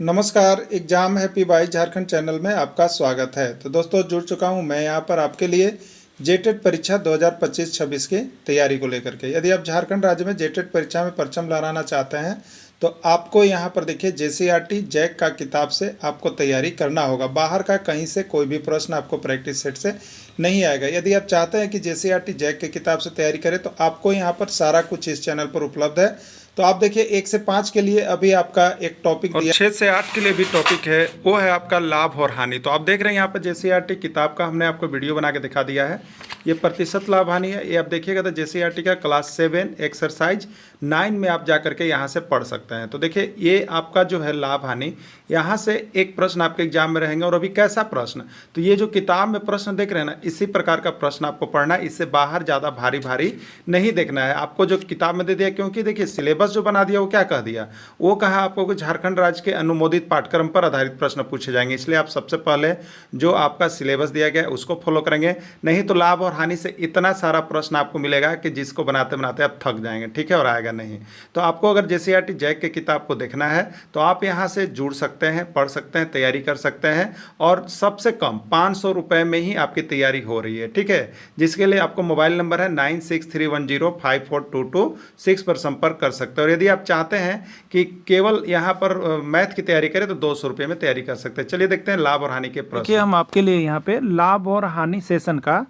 नमस्कार। Exam happy by Jharkhand channel में आपका स्वागत है। तो दोस्तों, जुड़ चुका हूं मैं यहां पर आपके लिए जेटेट परीक्षा 2025-26 की तैयारी को लेकर के। यदि आप झारखंड राज्य में जेटेट परीक्षा में परचम लहराना चाहते हैं तो आपको यहां पर देखिए जेसीईआरटी जैक का किताब से आपको तैयारी करना होगा। बाहर का कहीं से कोई भी प्रश्न आपको प्रैक्टिस सेट से नहीं आएगा। यदि आप चाहते हैं कि जेसीईआरटी जैक के किताब से तैयारी करें तो आपको यहाँ पर सारा कुछ इस चैनल पर उपलब्ध है। तो आप देखिए 1 से 5 के लिए अभी आपका एक टॉपिक और दिया, 6 से 8 के लिए भी टॉपिक है, वो है आपका लाभ और हानि। तो आप देख रहे हैं यहाँ पर जेसीईआरटी किताब का हमने आपको वीडियो बना के दिखा दिया है। ये प्रतिशत लाभ हानि है। ये आप देखिएगा तो जेसीईआरटी का क्लास 7 एक्सरसाइज 9 में आप जा करके यहाँ से पढ़ सकते हैं। तो देखिए ये आपका जो है लाभ हानि, यहाँ से एक प्रश्न आपके एग्जाम में रहेंगे। और अभी कैसा प्रश्न, तो ये जो किताब में प्रश्न देख रहे हैं ना, इसी प्रकार का प्रश्न आपको पढ़ना है। इससे बाहर ज़्यादा भारी भारी नहीं देखना है। आपको जो किताब में दे दिया, क्योंकि देखिए सिलेबस जो बना दिया वो क्या कह दिया, वो कहा आपको कि झारखंड राज्य के अनुमोदित पाठ्यक्रम पर आधारित प्रश्न पूछे जाएंगे। इसलिए आप सबसे पहले जो आपका सिलेबस दिया गया है उसको फॉलो करेंगे, नहीं तो लाभ और हानि से इतना सारा प्रश्न आपको मिलेगा कि जिसको बनाते बनाते आप थक जाएंगे, ठीक है, और आएगा नहीं। तो आपको अगर जेसीईआरटी जैक के किताब को देखना है तो आप यहाँ से जुड़ सकते हैं, पढ़ सकते हैं, तैयारी कर सकते हैं। और सबसे कम 500 रुपये में ही आपकी तैयारी हो रही है, ठीक है। जिसके लिए आपको मोबाइल नंबर है 9631054226 पर संपर्क कर सकते हैं। और यदि आप चाहते हैं कि केवल यहाँ पर मैथ की तैयारी करें तो 200 रुपये में तैयारी कर सकते हैं। चलिए देखते हैं लाभ और हानि के प्रश्न। देखिए हम आपके लिए यहाँ पे लाभ और हानि सेशन का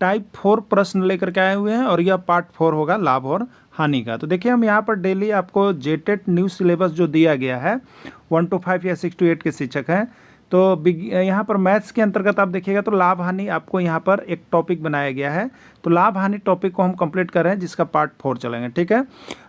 टाइप 4 प्रश्न लेकर के आए हुए हैं और यह पार्ट 4 होगा लाभ और हानि का। तो देखिए हम यहाँ पर डेली आपको जेटेट न्यू सिलेबस जो दिया गया है 1 to 5 या 6 to 8 के शिक्षक हैं। तो यहाँ पर मैथ्स के अंतर्गत आप देखिएगा तो लाभ हानि आपको यहाँ पर एक टॉपिक बनाया गया है। तो लाभ हानि टॉपिक को हम कंप्लीट कर रहे हैं, जिसका पार्ट 4 चलेंगे, ठीक है।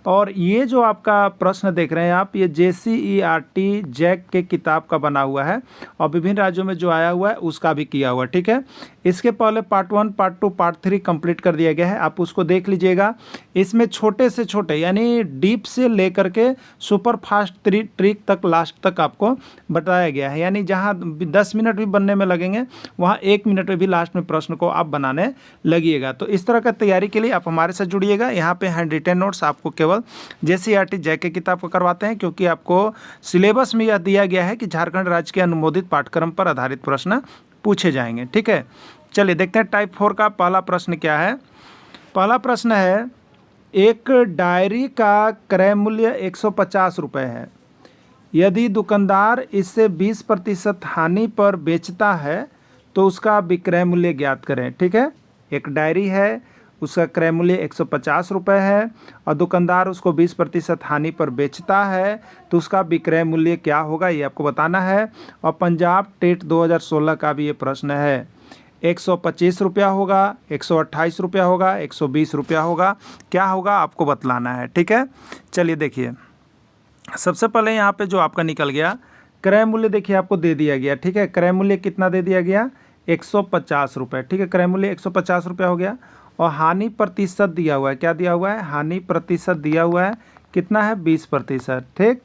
और ये जो आपका प्रश्न देख रहे हैं आप, ये जेसीईआरटी जैक के किताब का बना हुआ है और विभिन्न राज्यों में जो आया हुआ है उसका भी किया हुआ है, ठीक है। इसके पहले पार्ट 1, पार्ट 2, पार्ट 3 कंप्लीट कर दिया गया है, आप उसको देख लीजिएगा। इसमें छोटे से छोटे यानी डीप से लेकर के सुपर फास्ट ट्रिक तक लास्ट तक आपको बताया गया है। यानी जहाँ 10 मिनट भी बनने में लगेंगे वहाँ 1 मिनट में भी लास्ट में प्रश्न को आप बनाने लगिएगा। तो इस तरह का तैयारी के लिए आप हमारे साथ जुड़िएगा। यहाँ पे हैंड रिटन नोट्स आपको केवल जेसीईआरटी जैक की किताब को करवाते हैं, क्योंकि आपको सिलेबस में यह दिया गया है कि झारखंड राज्य के अनुमोदित पाठ्यक्रम पर आधारित प्रश्न पूछे जाएंगे, ठीक है। चलिए देखते हैं टाइप 4 का पहला प्रश्न क्या है। पहला प्रश्न है, एक डायरी का क्रय मूल्य 150 रुपये है। यदि दुकानदार इसे 20% हानि पर बेचता है तो उसका विक्रय मूल्य ज्ञात करें, ठीक है। एक डायरी है, उसका क्रय मूल्य 150 रुपये है और दुकानदार उसको 20% हानि पर बेचता है तो उसका विक्रय मूल्य क्या होगा, ये आपको बताना है। और पंजाब टेट 2016 का भी ये प्रश्न है। 125 रुपया होगा, 128 रुपया होगा, 120 रुपया होगा, क्या होगा आपको बतलाना है, ठीक है। चलिए देखिए, सबसे पहले यहाँ पे जो आपका निकल गया क्रय मूल्य, देखिए आपको दे दिया गया, ठीक है। क्रय मूल्य कितना दे दिया गया, 150 रुपये, ठीक है। क्रय मूल्य 150 रुपया हो गया। और हानि प्रतिशत दिया हुआ है, क्या दिया हुआ है, हानि प्रतिशत दिया हुआ है, कितना है, 20%, ठीक।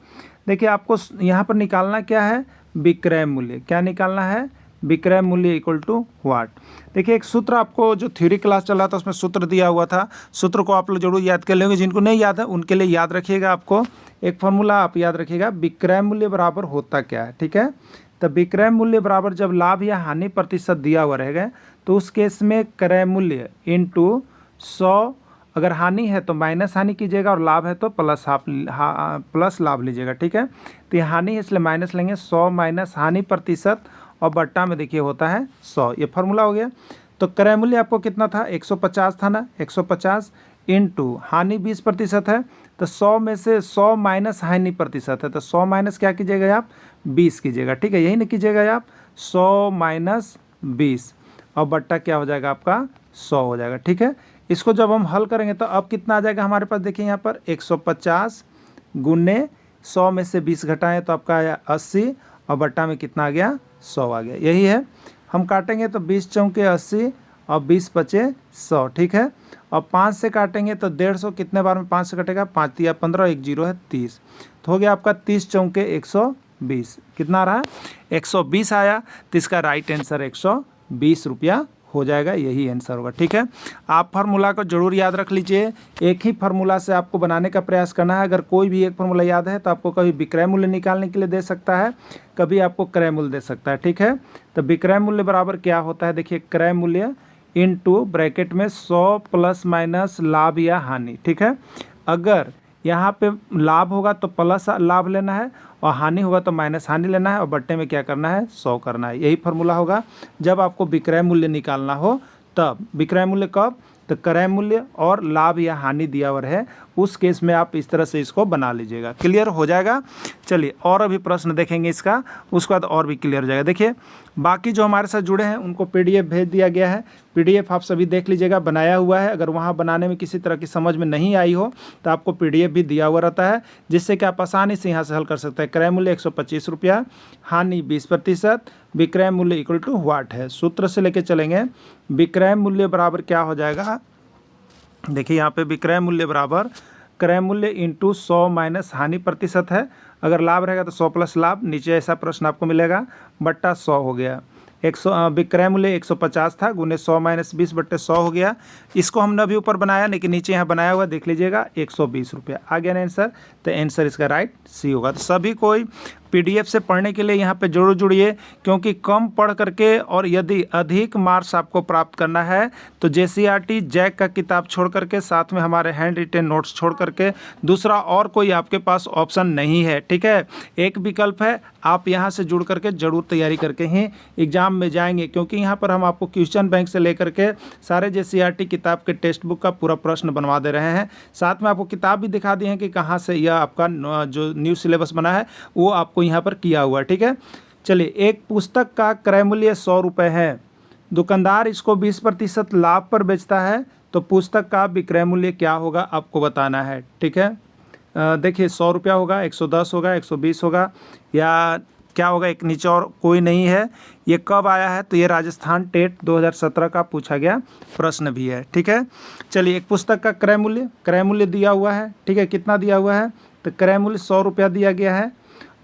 देखिए आपको यहाँ पर निकालना क्या है, विक्रय मूल्य। क्या निकालना है, विक्रय मूल्य इक्वल टू व्हाट। देखिए एक सूत्र आपको जो थ्योरी क्लास चल रहा था उसमें सूत्र दिया हुआ था, सूत्र को आप लोग जरूर याद कर लेंगे। जिनको नहीं याद है उनके लिए याद रखिएगा, आपको एक फार्मूला आप याद रखिएगा, विक्रय मूल्य बराबर होता क्या है, ठीक है। तो विक्रय मूल्य बराबर जब लाभ या हानि प्रतिशत दिया हुआ रहेगा तो उस केस में क्रय मूल्य इंटू 100, अगर हानि है तो माइनस हानि कीजिएगा और लाभ है तो प्लस लाभ लीजिएगा, ठीक है। तो ये हानि है इसलिए माइनस लेंगे, 100 माइनस हानि प्रतिशत और बट्टा में देखिए होता है 100, ये फार्मूला हो गया। तो क्रय मूल्य आपको कितना था, 150 था ना, 150 इंटू हानि 20% है तो 100 में से 100 माइनस हानि प्रतिशत है तो 100 माइनस क्या कीजिएगा आप, 20 कीजिएगा, ठीक है। यही ना कीजिएगा आप, 100 माइनस 20 और बट्टा क्या हो जाएगा आपका, 100 हो जाएगा, ठीक है। इसको जब हम हल करेंगे तो अब कितना आ जाएगा हमारे पास, देखिए यहाँ पर 150 गुने 100 में से 20 घटाएं तो आपका आया 80 और बट्टा में कितना आ गया, 100 आ गया। यही है, हम काटेंगे तो 20 चौके 80 और 20 बचे 100, ठीक है। और 5 से काटेंगे तो 150, कितने बार में 5 से कटेगा, 5 तिया 15, 1 0 है 30, तो हो गया आपका 30 चौके 120, कितना आ रहा है, 120 आया। तो इसका राइट आंसर 120 रुपया हो जाएगा, यही आंसर होगा। ठीक है, आप फार्मूला को जरूर याद रख लीजिए। एक ही फार्मूला से आपको बनाने का प्रयास करना है। अगर कोई भी एक फार्मूला याद है तो आपको कभी विक्रय मूल्य निकालने के लिए दे सकता है, कभी आपको क्रय मूल्य दे सकता है। ठीक है, तो विक्रय मूल्य बराबर क्या होता है, देखिए क्रय मूल्य इनटू ब्रैकेट में 100 प्लस माइनस लाभ या हानि। ठीक है, अगर यहाँ पे लाभ होगा तो प्लस लाभ लेना है और हानि होगा तो माइनस हानि लेना है और बट्टे में क्या करना है, 100 करना है। यही फार्मूला होगा जब आपको विक्रय मूल्य निकालना हो तब। विक्रय मूल्य कब, तो क्रय मूल्य और लाभ या हानि दिया हुआ है उस केस में आप इस तरह से इसको बना लीजिएगा। क्लियर हो जाएगा। चलिए और अभी प्रश्न देखेंगे इसका, उसके बाद और भी क्लियर हो जाएगा। देखिए बाकी जो हमारे साथ जुड़े हैं उनको पीडीएफ भेज दिया गया है। पीडीएफ आप सभी देख लीजिएगा, बनाया हुआ है। अगर वहाँ बनाने में किसी तरह की समझ में नहीं आई हो तो आपको पीडीएफ भी दिया हुआ रहता है, जिससे कि आप आसानी से यहाँ से हल कर सकते हैं। क्रय मूल्य 125 रुपया, हानि 20%, विक्रय मूल्य इक्वल टू व्हाट है। सूत्र से लेके चलेंगे। विक्रय मूल्य बराबर क्या हो जाएगा, देखिए यहाँ पे विक्रय मूल्य बराबर क्रय मूल्य इंटू 100 माइनस हानि प्रतिशत है। अगर लाभ रहेगा तो 100 प्लस लाभ, नीचे ऐसा प्रश्न आपको मिलेगा, बट्टा 100 हो गया। 100 विक्रय मूल्य 150 था, गुने 100 माइनस 20 बट्टे 100 हो गया। इसको हमने अभी ऊपर बनाया, लेकिन नीचे यहाँ बनाया हुआ देख लीजिएगा 120 रुपया। आ गया ना आंसर, तो आंसर इसका राइट सी होगा। तो सभी कोई पीडीएफ से पढ़ने के लिए यहाँ पे जरूर जुड़िए, क्योंकि कम पढ़ करके और यदि अधिक मार्क्स आपको प्राप्त करना है तो जेसीईआरटी जैक का किताब छोड़ करके, साथ में हमारे हैंड रिटेन नोट्स छोड़ करके दूसरा और कोई आपके पास ऑप्शन नहीं है। ठीक है, एक विकल्प है, आप यहाँ से जुड़ करके जरूर तैयारी करके ही एग्जाम में जाएंगे, क्योंकि यहाँ पर हम आपको क्वेश्चन बैंक से लेकर के सारे जेसीईआरटी किताब के टेक्स्ट बुक का पूरा प्रश्न बनवा दे रहे हैं। साथ में आपको किताब भी दिखा दिए हैं कि कहाँ से यह आपका जो न्यू सिलेबस बना है वो आपको यहाँ पर किया हुआ है। ठीक है, चलिए एक पुस्तक का क्रय मूल्य 100 रुपये है, दुकानदार इसको 20% लाभ पर बेचता है, तो पुस्तक का विक्रय मूल्य क्या होगा आपको बताना है। ठीक है, देखिए 100 रुपया होगा, 110 होगा, 120 होगा, या क्या होगा, एक नीचे और कोई नहीं है। ये कब आया है, तो ये राजस्थान टेट 2017 का पूछा गया प्रश्न भी है। ठीक है, चलिए एक पुस्तक का क्रय मूल्य दिया हुआ है। ठीक है, कितना दिया हुआ है, तो क्रय मूल्य 100 रुपया दिया गया है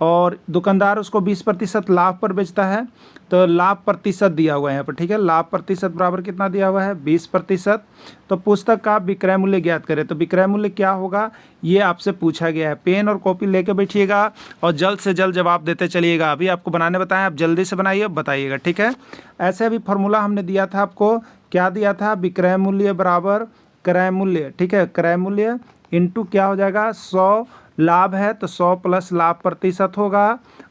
और दुकानदार उसको 20% लाभ पर बेचता है, तो लाभ प्रतिशत दिया हुआ है यहाँ पर। ठीक है, लाभ प्रतिशत बराबर कितना दिया हुआ है, 20%। तो पुस्तक का विक्रय मूल्य ज्ञात करें, तो विक्रय मूल्य क्या होगा ये आपसे पूछा गया है। पेन और कॉपी लेके बैठिएगा और जल्द से जल्द जवाब देते चलिएगा। अभी आपको बनाने बताएं, आप जल्दी से बनाइए, बताइएगा। ठीक है, ऐसे अभी फार्मूला हमने दिया था आपको, क्या दिया था, विक्रय मूल्य बराबर क्रय मूल्य। ठीक है, क्रय मूल्य इंटू क्या हो जाएगा, 100 लाभ है तो 100 प्लस लाभ प्रतिशत होगा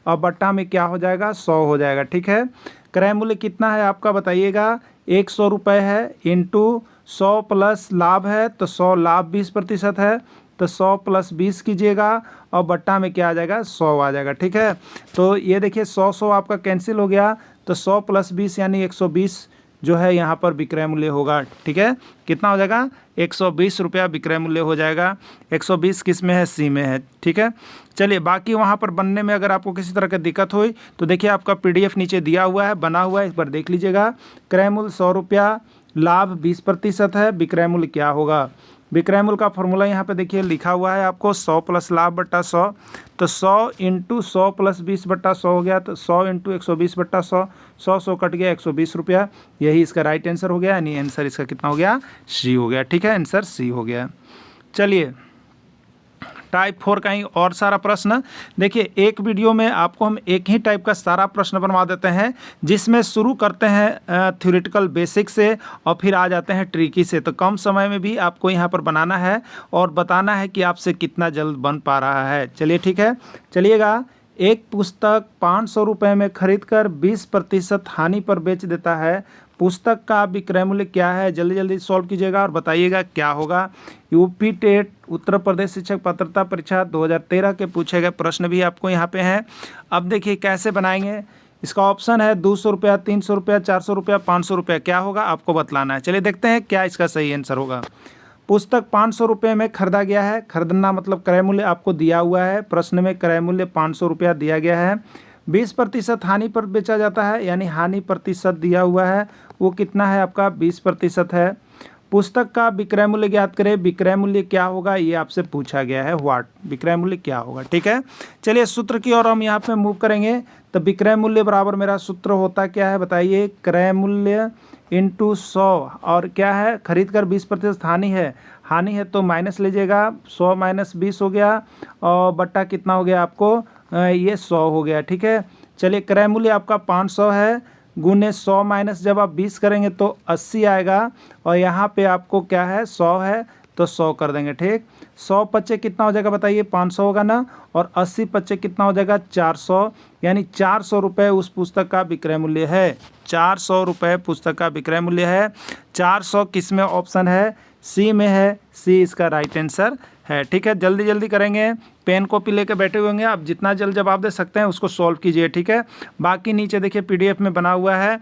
और बट्टा में क्या हो जाएगा, 100 हो जाएगा। ठीक है, क्रय मूल्य कितना है आपका बताइएगा, 100 रुपये है, इंटू 100 प्लस लाभ है तो 100 लाभ 20% है, तो 100 प्लस 20 कीजिएगा और बट्टा में क्या आ जाएगा, 100 आ जाएगा। ठीक है, तो ये देखिए 100 आपका कैंसिल हो गया, तो 100 प्लस 20 यानी 120 जो है यहाँ पर विक्रय मूल्य होगा। ठीक है, कितना हो जाएगा, 120 रुपया विक्रय मूल्य हो जाएगा। 120 किस में है, सी में है। ठीक है, चलिए बाकी वहाँ पर बनने में अगर आपको किसी तरह की दिक्कत हुई तो देखिए आपका पीडीएफ नीचे दिया हुआ है, बना हुआ है, इस पर देख लीजिएगा। क्रय मूल्य 100 रुपया, लाभ 20% है, विक्रय मूल्य क्या होगा। विक्रय मूल्य का फॉर्मूला यहाँ पे देखिए लिखा हुआ है आपको, 100 प्लस लाभ बट्टा 100, तो 100 इंटू 100 प्लस 20 बट्टा 100 हो गया, तो 100 इंटू 120 बट्टा 100, 100 कट गया, 120 रुपया। यही इसका राइट आंसर हो गया, यानी आंसर इसका कितना हो गया, सी हो गया। ठीक है, आंसर सी हो गया। चलिए टाइप 4 का ही और सारा प्रश्न देखिए, एक वीडियो में आपको हम एक ही टाइप का सारा प्रश्न बनवा देते हैं, जिसमें शुरू करते हैं थ्योरेटिकल बेसिक से और फिर आ जाते हैं ट्रिकी से। तो कम समय में भी आपको यहाँ पर बनाना है और बताना है कि आपसे कितना जल्द बन पा रहा है। चलिए ठीक है, चलिएगा। एक पुस्तक 500 रुपये में खरीद कर 20% हानि पर बेच देता है, पुस्तक का विक्रय मूल्य क्या है, जल्दी जल्दी सॉल्व कीजिएगा और बताइएगा क्या होगा। यूपी टेट उत्तर प्रदेश शिक्षक पात्रता परीक्षा 2013 के पूछे गए प्रश्न भी आपको यहाँ पे हैं। अब देखिए कैसे बनाएंगे, इसका ऑप्शन है 200 रुपया, 300 रुपया, 400 रुपया, 500 रुपया, क्या होगा आपको बतलाना है। चलिए देखते हैं क्या इसका सही आंसर होगा। पुस्तक 500 रुपये में खरीदा गया है, खरीदना मतलब क्रय मूल्य आपको दिया हुआ है, प्रश्न में क्रय मूल्य 500 रुपया दिया गया है। 20% हानि पर बेचा जाता है, यानी हानि प्रतिशत दिया हुआ है, वो कितना है आपका 20% है। पुस्तक का विक्रय मूल्य ज्ञात करें। विक्रय मूल्य क्या होगा ये आपसे पूछा गया है, व्हाट, विक्रय मूल्य क्या होगा। ठीक है, चलिए सूत्र की ओर हम यहाँ पे मूव करेंगे। तो विक्रय मूल्य बराबर मेरा सूत्र होता क्या है बताइए, क्रय मूल्य इंटू 100, और क्या है, खरीद कर 20% हानि है तो माइनस लीजिएगा, 100 माइनस 20 हो गया, और बट्टा कितना हो गया आपको, ये 100 हो गया। ठीक है, चलिए क्रय मूल्य आपका 500 है, गुने 100 माइनस जब आप 20 करेंगे तो 80 आएगा, और यहाँ पे आपको क्या है 100 है तो 100 कर देंगे। ठीक, 100 पच्चे कितना हो जाएगा बताइए, 500 होगा ना, और 80 पच्चे कितना हो जाएगा 400, यानी 400 रुपये उस पुस्तक का विक्रय मूल्य है। 400 रुपये पुस्तक का विक्रय मूल्य है। 400 किस में ऑप्शन है, सी में है, सी इसका राइट आंसर है। ठीक है, जल्दी जल्दी करेंगे, पेन कॉपी लेके बैठे हुए होंगे, आप जितना जल्द जवाब दे सकते हैं उसको सॉल्व कीजिए। ठीक है, बाकी नीचे देखिए पीडीएफ में बना हुआ है।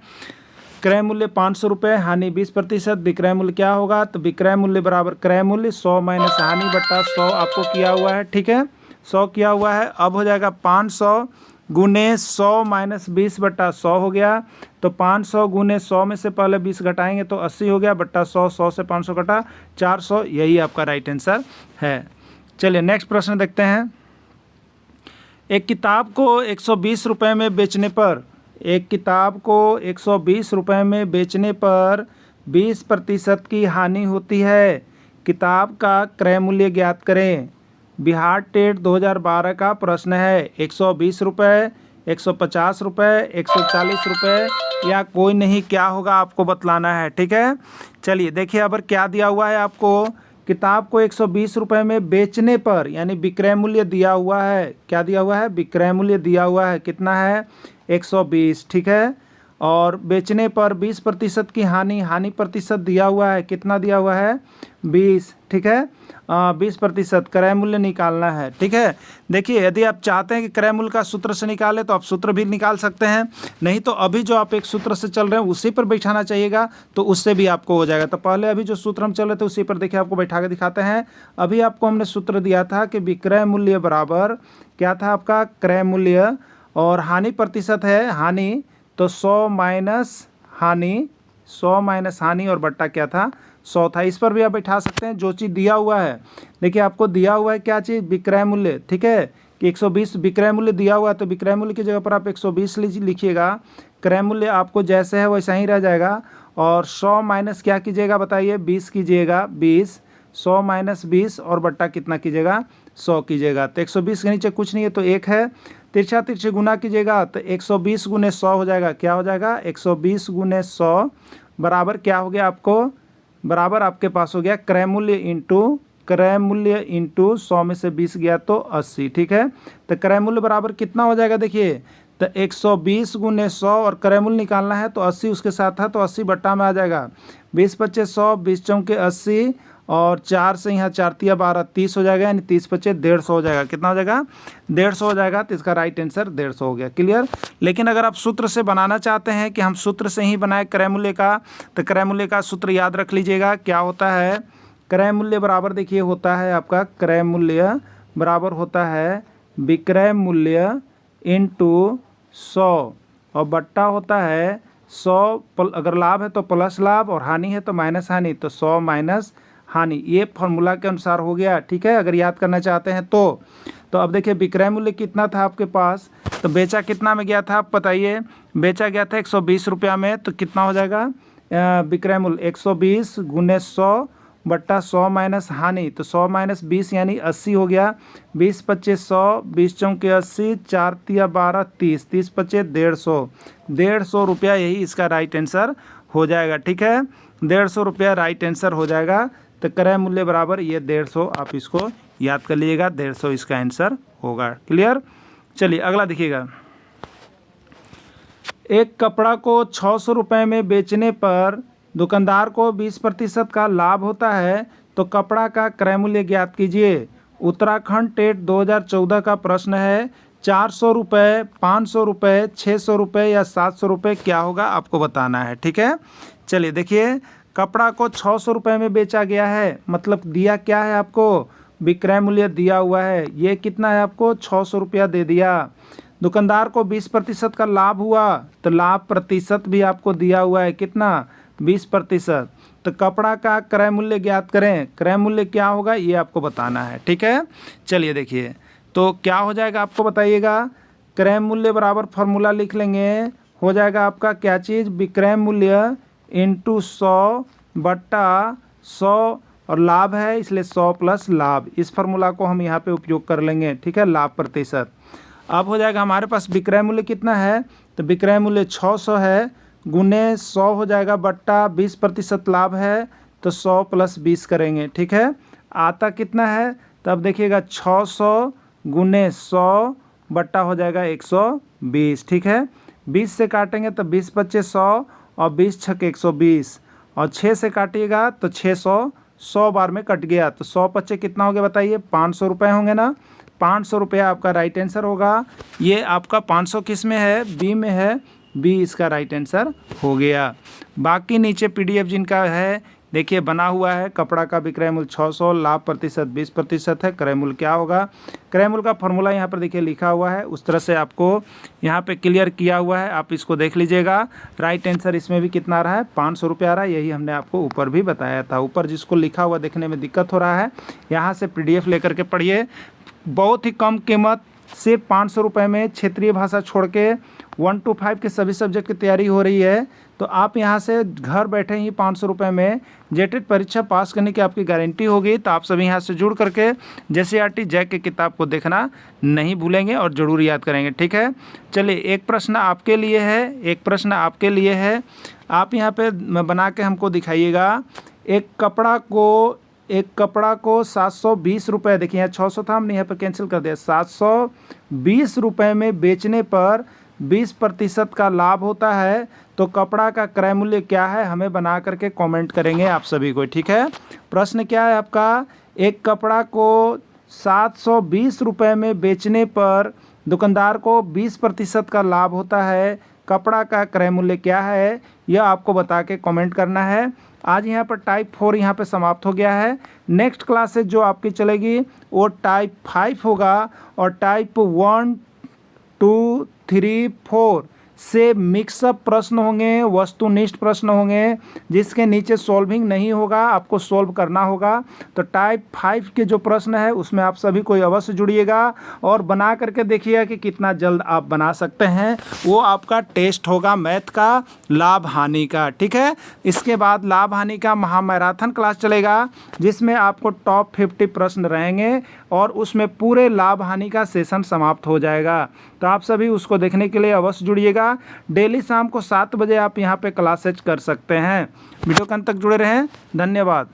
क्रय मूल्य 500 रुपये, हानि 20%, विक्रय मूल्य क्या होगा, तो विक्रय मूल्य बराबर क्रय मूल्य 100 माइनस हानि बट्टा 100 आपको किया हुआ है। ठीक है, 100 किया हुआ है। अब हो जाएगा 500 गुने 100 माइनस 20 बट्टा 100 हो गया, तो 500 गुने 100 में से पहले 20 घटाएंगे तो 80 हो गया, बट्टा 100, 100 से 500 घटा 400, यही आपका राइट आंसर है। चलिए नेक्स्ट प्रश्न देखते हैं। एक किताब को 120 रुपये में बेचने पर, एक किताब को 120 रुपये में बेचने पर 20% की हानि होती है। किताब का क्रय मूल्य ज्ञात करें। बिहार टेट 2012 का प्रश्न है। 120 रुपये, 150 रुपये, 140 रुपये या कोई नहीं, क्या होगा आपको बतलाना है। ठीक है, चलिए देखिए अब क्या दिया हुआ है आपको। किताब को 120 रुपये में बेचने पर, यानी विक्रय मूल्य दिया हुआ है, क्या दिया हुआ है, विक्रय मूल्य दिया हुआ है, कितना है 120। ठीक है, और बेचने पर 20% की हानि प्रतिशत दिया हुआ है, कितना दिया हुआ है 20। ठीक है, 20% क्रय मूल्य निकालना है। ठीक है, देखिए यदि आप चाहते हैं कि क्रय मूल्य का सूत्र से निकालें तो आप सूत्र भी निकाल सकते हैं, नहीं तो अभी जो आप एक सूत्र से चल रहे हैं उसी पर बैठाना चाहिएगा, तो उससे भी आपको हो जाएगा। तो पहले अभी जो सूत्र हम चल रहे थे उसी पर देखिए आपको बैठा के दिखाते हैं। अभी आपको हमने सूत्र दिया था कि विक्रय मूल्य बराबर क्या था आपका, क्रय मूल्य, और हानि प्रतिशत है हानि, तो 100 माइनस हानि, 100 माइनस हानि, और बट्टा क्या था 100 था। इस पर भी आप बैठा सकते हैं जो चीज़ दिया हुआ है। देखिए आपको दिया हुआ है क्या चीज़, विक्रय मूल्य। ठीक है, कि 120 विक्रय मूल्य दिया हुआ है, तो विक्रय मूल्य की जगह पर आप 120 लिखिएगा, क्रय मूल्य आपको जैसे है वैसा ही रह जाएगा, और 100 माइनस क्या कीजिएगा बताइए, 20 कीजिएगा, 20, 100 माइनस 20, और बट्टा कितना कीजिएगा 100 कीजिएगा। तो 120 के नीचे कुछ नहीं है तो 1 है, तिरछा तिरछे गुना कीजिएगा तो 120 गुने 100 हो जाएगा, क्या हो जाएगा 120 गुने 100 बराबर क्या हो गया आपको, बराबर आपके पास हो गया क्रय मूल्य इंटू 100 में से 20 गया तो 80। ठीक है, तो क्रय मूल्य बराबर कितना हो जाएगा देखिए, तो 120 गुने 100, और क्रय मूल्य निकालना है तो 80 उसके साथ है, तो 80 बट्टा में आ जाएगा, 20 पच्चे 100, 20 चौके 80, और 4 से यहाँ 4 तिया 12, 30 हो जाएगा, यानी 30 पच्चे 150 हो जाएगा। कितना हो जाएगा 150 हो जाएगा, तो इसका राइट आंसर 150 हो गया। क्लियर। लेकिन अगर आप सूत्र से बनाना चाहते हैं कि हम सूत्र से ही बनाए क्रय मूल्य का, तो क्रय मूल्य का सूत्र याद रख लीजिएगा, क्या होता है, क्रय मूल्य बराबर देखिए होता है आपका, क्रय मूल्य बराबर होता है विक्रय मूल्य इंटू 100, और बट्टा होता है 100, अगर लाभ है तो प्लस लाभ, और हानि है तो माइनस हानि, तो 100 माइनस हानि, ये फॉर्मूला के अनुसार हो गया। ठीक है, अगर याद करना चाहते हैं तो अब देखिए विक्रय मूल्य कितना था आपके पास, तो बेचा कितना में गया था आप बताइए, बेचा गया था 120 रुपया में, तो कितना हो जाएगा विक्रय मूल्य 120 गुने 100 बट्टा 100 माइनस हानि, तो 100 माइनस 20 यानी 80 हो गया, 20 पच्चे 100, 20 चौके 80, 4 तिया 12, 30, 30 पच्चे 150, 150 रुपया यही इसका राइट आंसर हो जाएगा। ठीक है, 150 रुपया राइट आंसर हो जाएगा। तो क्रय मूल्य बराबर ये 150, आप इसको याद कर लीजिएगा, 150 इसका आंसर होगा। क्लियर। चलिए अगला देखिएगा, एक कपड़ा को 600 रुपये में बेचने पर दुकानदार को 20% का लाभ होता है, तो कपड़ा का क्रय मूल्य ज्ञात कीजिए। उत्तराखंड टेट 2014 का प्रश्न है। 400 रुपये, 500 रुपये, 600 रुपये या 700 रुपये, क्या होगा आपको बताना है। ठीक है, चलिए देखिए, कपड़ा को 600 रुपये में बेचा गया है, मतलब दिया क्या है आपको, विक्रय मूल्य दिया हुआ है, ये कितना है आपको 600 रुपया दे दिया। दुकानदार को 20% का लाभ हुआ, तो लाभ प्रतिशत भी आपको दिया हुआ है, कितना 20%। तो कपड़ा का क्रय मूल्य ज्ञात करें। क्रय मूल्य क्या होगा ये आपको बताना है, ठीक है। चलिए देखिए, तो क्या हो जाएगा आपको बताइएगा। क्रय मूल्य बराबर फॉर्मूला लिख लेंगे, हो जाएगा आपका क्या चीज़, विक्रय मूल्य इंटू 100 बट्टा 100 और लाभ है इसलिए 100 प्लस लाभ। इस फार्मूला को हम यहाँ पे उपयोग कर लेंगे, ठीक है, लाभ प्रतिशत। अब हो जाएगा हमारे पास विक्रय मूल्य कितना है, तो विक्रय मूल्य 600 है, गुने 100 हो जाएगा बट्टा 20% लाभ है तो 100 प्लस 20 करेंगे, ठीक है। आता कितना है, तब देखिएगा 600 गुने 100 बट्टा हो जाएगा 120, ठीक है। 20 से काटेंगे तो 20 बच्चे 100 और 20 छक 120 और 6 से काटिएगा तो 600, 100 बार में कट गया तो 100 बच्चे कितना हो गया बताइए, 500 रुपये होंगे ना। 500 रुपया आपका राइट आंसर होगा। ये आपका 500 किस में है, बी में है, बी इसका राइट आंसर हो गया। बाकी नीचे पीडीएफ जिनका है देखिए बना हुआ है, कपड़ा का विक्रय मूल्य 600, लाभ प्रतिशत 20% है, क्रय मूल्य क्या होगा। क्रय मूल्य का फॉर्मूला यहाँ पर देखिए लिखा हुआ है, उस तरह से आपको यहाँ पे क्लियर किया हुआ है, आप इसको देख लीजिएगा। राइट आंसर इसमें भी कितना आ रहा है, 500 रुपये आ रहा है, यही हमने आपको ऊपर भी बताया था। ऊपर जिसको लिखा हुआ देखने में दिक्कत हो रहा है, यहाँ से पीडीएफ लेकर के पढ़िए। बहुत ही कम कीमत, सिर्फ 500 रुपये में क्षेत्रीय भाषा छोड़ के 1 to 5 के सभी सब्जेक्ट की तैयारी हो रही है। तो आप यहाँ से घर बैठे ही 500 रुपये में जेटेट परीक्षा पास करने की आपकी गारंटी होगी। तो आप सभी यहाँ से जुड़ करके JCERT जैक की किताब को देखना नहीं भूलेंगे और ज़रूर याद करेंगे, ठीक है। चलिए एक प्रश्न आपके लिए है, एक प्रश्न आपके लिए है। आप यहाँ पे बना के हमको दिखाइएगा। एक कपड़ा को 720 रुपये, देखिए यहाँ 600 था, हमने यहाँ पर कैंसिल कर दिया, 720 रुपये में बेचने पर 20% का लाभ होता है। तो कपड़ा का क्रय मूल्य क्या है, हमें बना करके कमेंट करेंगे आप सभी को, ठीक है। प्रश्न क्या है आपका, एक कपड़ा को 720 रुपये में बेचने पर दुकानदार को 20% का लाभ होता है, कपड़ा का क्रय मूल्य क्या है, यह आपको बता के कमेंट करना है। आज यहाँ पर टाइप 4 यहाँ पे समाप्त हो गया है। नेक्स्ट क्लासेज जो आपकी चलेगी वो टाइप 5 होगा और टाइप 1, 2, 3, 4 से मिक्सअप प्रश्न होंगे, वस्तुनिष्ठ प्रश्न होंगे जिसके नीचे सॉल्विंग नहीं होगा, आपको सॉल्व करना होगा। तो टाइप 5 के जो प्रश्न है उसमें आप सभी को अवश्य जुड़िएगा और बना करके देखिएगा कि कितना जल्द आप बना सकते हैं। वो आपका टेस्ट होगा मैथ का लाभ हानि का, ठीक है। इसके बाद लाभ हानि का महामैराथन क्लास चलेगा जिसमें आपको टॉप 50 प्रश्न रहेंगे और उसमें पूरे लाभ हानि का सेशन समाप्त हो जाएगा। तो आप सभी उसको देखने के लिए अवश्य जुड़िएगा। डेली शाम को 7 बजे आप यहाँ पे क्लासेज कर सकते हैं। वीडियो के अंत तक जुड़े रहें, धन्यवाद।